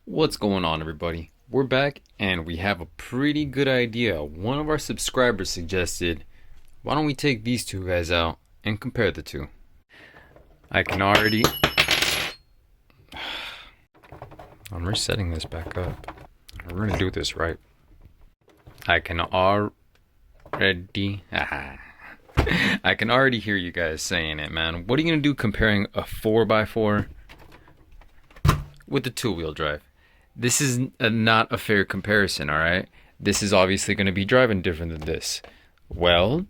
What's going on, everybody? We're back and we have a pretty good idea. One of our subscribers suggested, why don't we take these two guys out and compare the two? I can already... I'm resetting this back up. We're gonna do this right. I can already... I can already hear you guys saying it, man. What are you gonna do comparing a 4x4 with the two-wheel drive? This is not a fair comparison, all right? This is obviously going to be driving different than this. Well,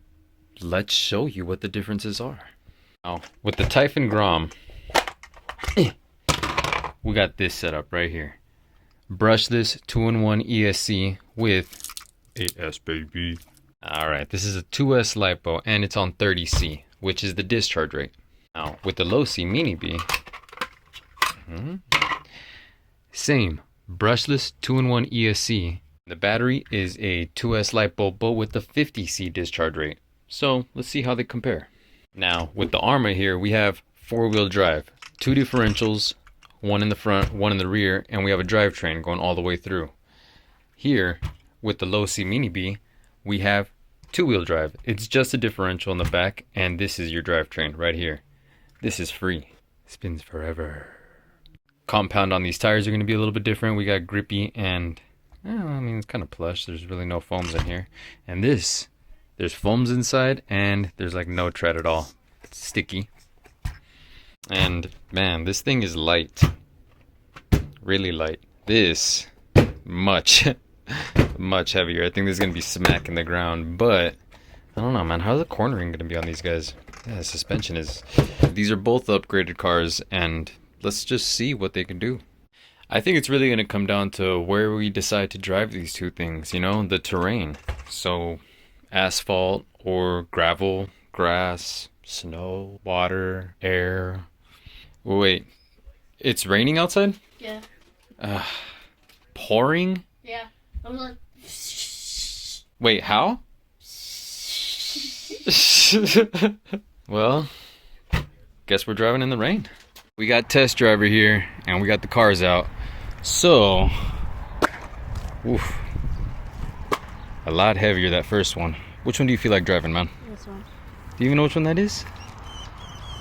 let's show you what the differences are. Now, with the Typhon Grom, we got this setup right here. Brushless 2-in-1 ESC with AS baby. All right, this is a 2S lipo and it's on 30C, which is the discharge rate. Now, with the Losi Mini-B, same. Brushless 2-in-1 ESC. The battery is a 2S lipo, but with the 50C discharge rate. So let's see how they compare. Now with the ARRMA here, we have 4-wheel drive, 2 differentials, one in the front, one in the rear, and we have a drivetrain going all the way through. Here with the Losi Mini-B, we have 2-wheel drive. It's just a differential in the back, and this is your drivetrain right here. This is free. Spins forever. Compound on these tires are going to be a little bit different. We got grippy and, I mean, it's kind of plush. There's really no foams in here. And this, there's foams inside and there's like no tread at all. It's sticky. And man, this thing is light. Really light. This, much heavier. I think this is going to be smacking the ground, but I don't know, man. How's the cornering going to be on these guys? Yeah, the suspension is... These are both upgraded cars and... let's just see what they can do. I think it's really going to come down to where we decide to drive these two things, you know, the terrain. So asphalt or gravel, grass, snow, water, air. Wait, it's raining outside? Yeah. Pouring? Yeah. I'm like... Wait, how? Well, guess we're driving in the rain. We got test driver here, and we got the cars out. So, oof, a lot heavier that first one. Which one do you feel like driving, man? This one. Do you even know which one that is?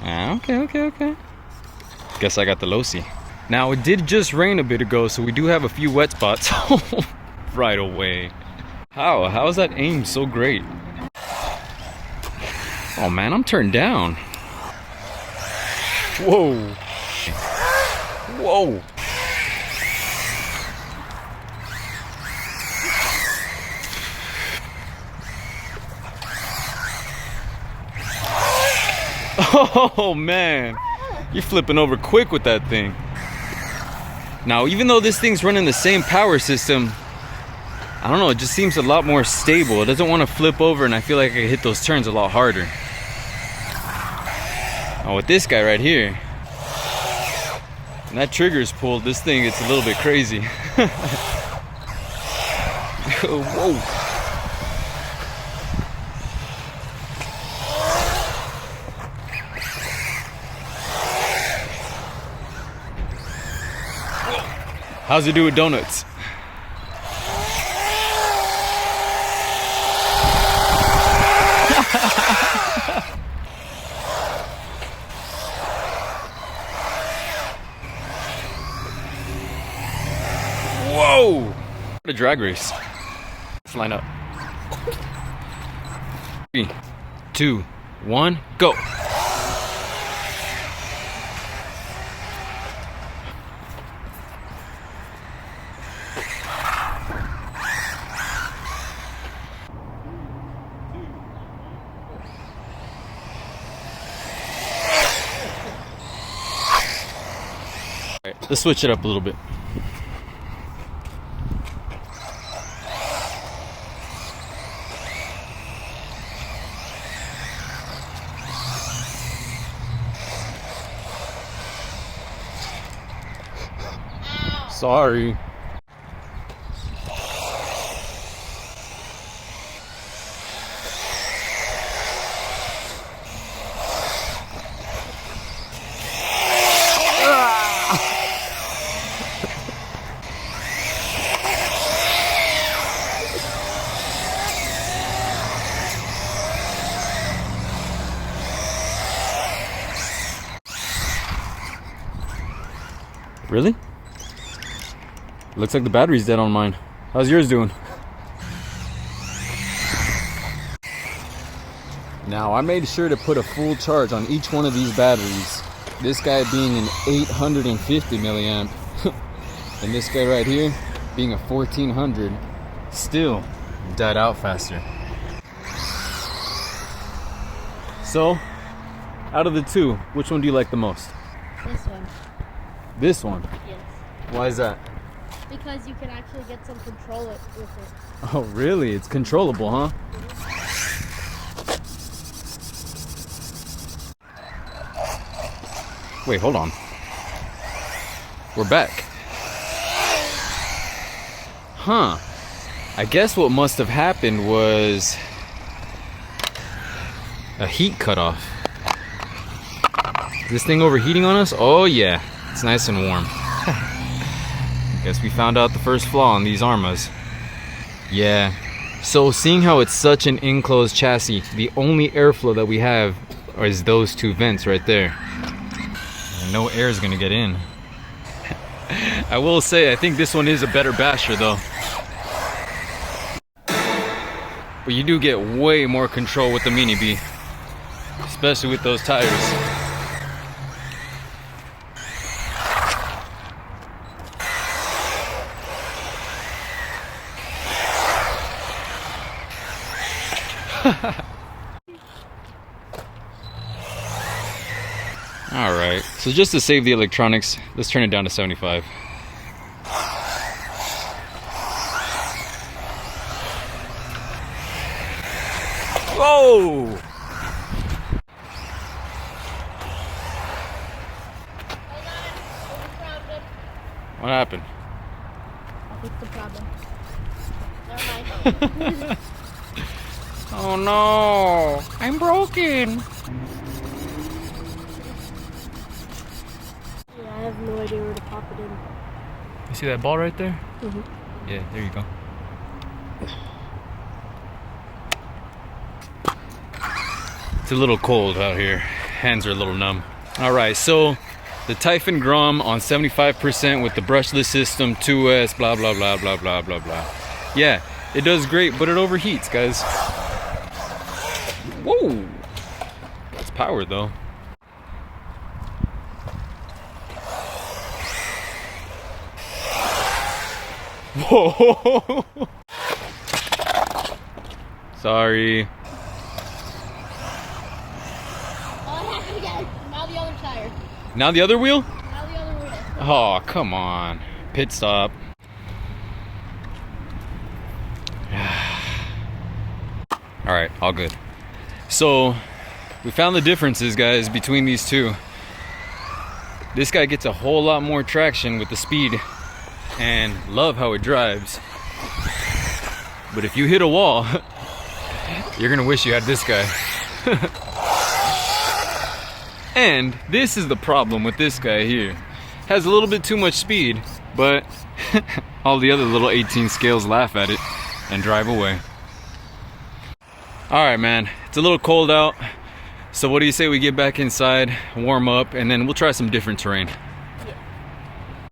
Okay. Guess I got the Losi. Now, it did just rain a bit ago, so we do have a few wet spots right away. How is that aim so great? Oh man, I'm turned down. Whoa. Oh man, you're flipping over quick with that thing. Now, even though this thing's running the same power system, I don't know, it just seems a lot more stable. It doesn't want to flip over, and I feel like I can hit those turns a lot harder. Now with this guy right here, when that trigger is pulled, this thing gets a little bit crazy. Whoa. How's it do with donuts? Whoa! What a drag race. Let's line up. 3, 2, 1, go! Alright, let's switch it up a little bit. Sorry. Really? Looks like the battery's dead on mine. How's yours doing? Now, I made sure to put a full charge on each one of these batteries. This guy being an 850 milliamp, and this guy right here being a 1400, still died out faster. So, out of the two, which one do you like the most? This one. This one? Yes. Why is that? Because you can actually get some control with it. Oh, really? It's controllable, huh? Wait, hold on. We're back. Huh. I guess what must have happened was a heat cutoff. Is this thing overheating on us? Oh yeah, it's nice and warm. Guess we found out the first flaw on these ARRMAs. Yeah. So seeing how it's such an enclosed chassis, the only airflow that we have is those two vents right there. And no air is gonna get in. I will say, I think this one is a better basher though. But you do get way more control with the Mini-B, especially with those tires. Alright, so just to save the electronics, let's turn it down to 75. Whoa! What happened? What's the problem? Never mind. Oh no! I'm broken! Yeah, I have no idea where to pop it in. You see that ball right there? Mm-hmm. Yeah, there you go. It's a little cold out here. Hands are a little numb. Alright, so the Typhon Grom on 75% with the brushless system, 2S, blah blah blah blah blah blah blah. Yeah, it does great, but it overheats, guys. Whoa! That's power though. Whoa! Sorry. Now the other tire. Now the other wheel? Now the other wheel. Oh, come on. Pit stop. Alright, all good. So, we found the differences, guys, between these two. This guy gets a whole lot more traction with the speed, and love how it drives. But if you hit a wall, you're gonna wish you had this guy. And this is the problem with this guy here. Has a little bit too much speed, but all the other little 18 scales laugh at it and drive away. Alright, man, it's a little cold out, so what do you say we get back inside, warm up, and then we'll try some different terrain. Yeah.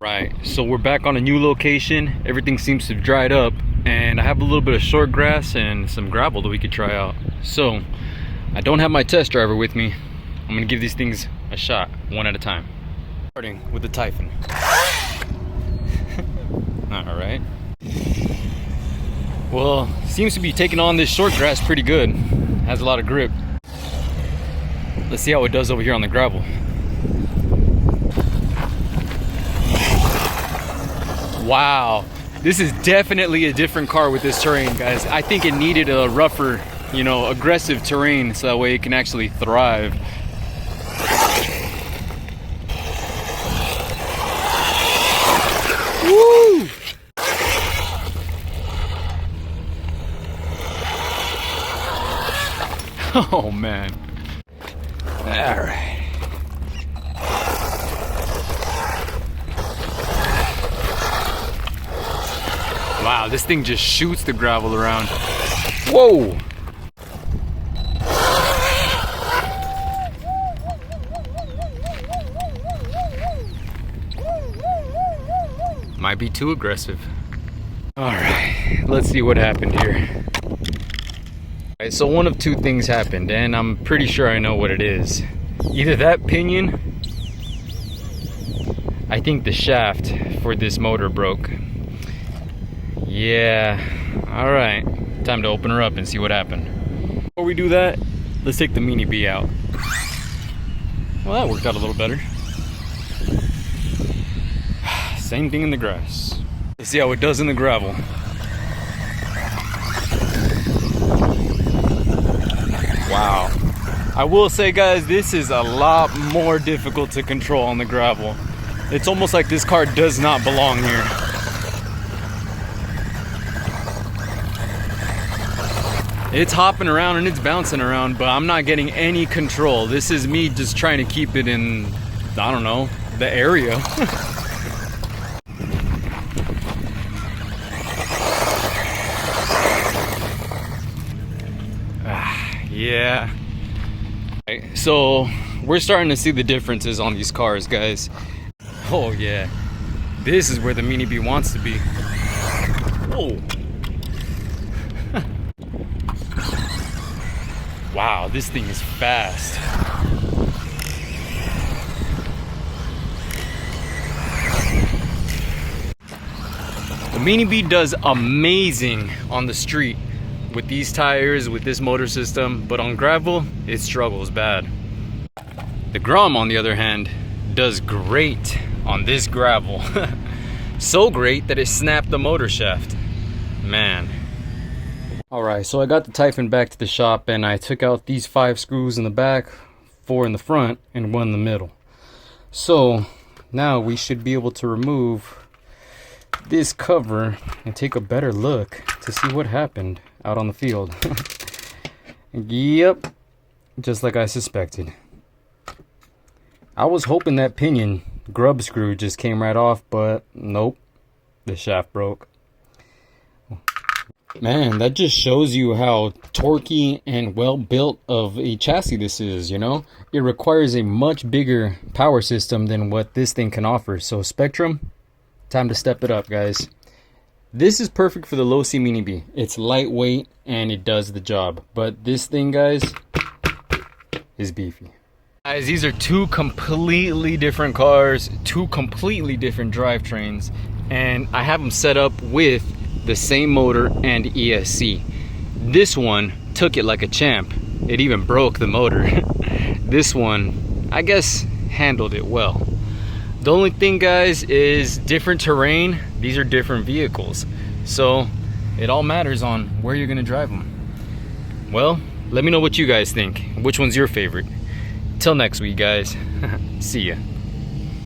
Right, so we're back on a new location. Everything seems to have dried up, and I have a little bit of short grass and some gravel that we could try out. So I don't have my test driver with me. I'm gonna give these things a shot, one at a time. Starting with the Typhon. Alright. Well, seems to be taking on this short grass pretty good. Has a lot of grip. Let's see how it does over here on the gravel. Wow, this is definitely a different car with this terrain, guys. I think it needed a rougher, you know, aggressive terrain so that way it can actually thrive. Woo! Oh man. All right. Wow, this thing just shoots the gravel around. Whoa! Might be too aggressive. All right, let's see what happened here. All right, so one of two things happened, and I'm pretty sure I know what it is. Either that pinion, I think the shaft for this motor broke. Yeah, all right, time to open her up and see what happened. Before we do that, let's take the Mini-B out. Well, that worked out a little better. Same thing in the grass. Let's see how it does in the gravel. Wow. I will say, guys, this is a lot more difficult to control on the gravel. It's almost like this car does not belong here. It's hopping around and it's bouncing around, but I'm not getting any control. This is me just trying to keep it in, I don't know, the area. Yeah. Right, so we're starting to see the differences on these cars, guys. Oh yeah, this is where the Mini-B wants to be. Whoa. Wow, this thing is fast. The Mini-B does amazing on the street with these tires, with this motor system, but on gravel, it struggles bad. The Grom, on the other hand, does great on this gravel. So great that it snapped the motor shaft. Man. Alright, so I got the Typhon back to the shop and I took out these 5 screws in the back, 4 in the front, and 1 in the middle. So now we should be able to remove this cover and take a better look to see what happened out on the field. Yep, just like I suspected. I was hoping that pinion grub screw just came right off, but nope, the shaft broke. Man, that just shows you how torquey and well built of a chassis this is, you know? It requires a much bigger power system than what this thing can offer. So Spektrum, time to step it up, guys. This is perfect for the Losi Mini-B. It's lightweight and it does the job. But this thing, guys, is beefy. Guys, these are 2 completely different cars, 2 completely different drivetrains, and I have them set up with the same motor and ESC. This one took it like a champ. It even broke the motor. This one, I guess, handled it well. The only thing, guys, is different terrain. These are different vehicles, so it all matters on where you're gonna drive them. Well, let me know what you guys think. Which one's your favorite? Till next week, guys. See ya.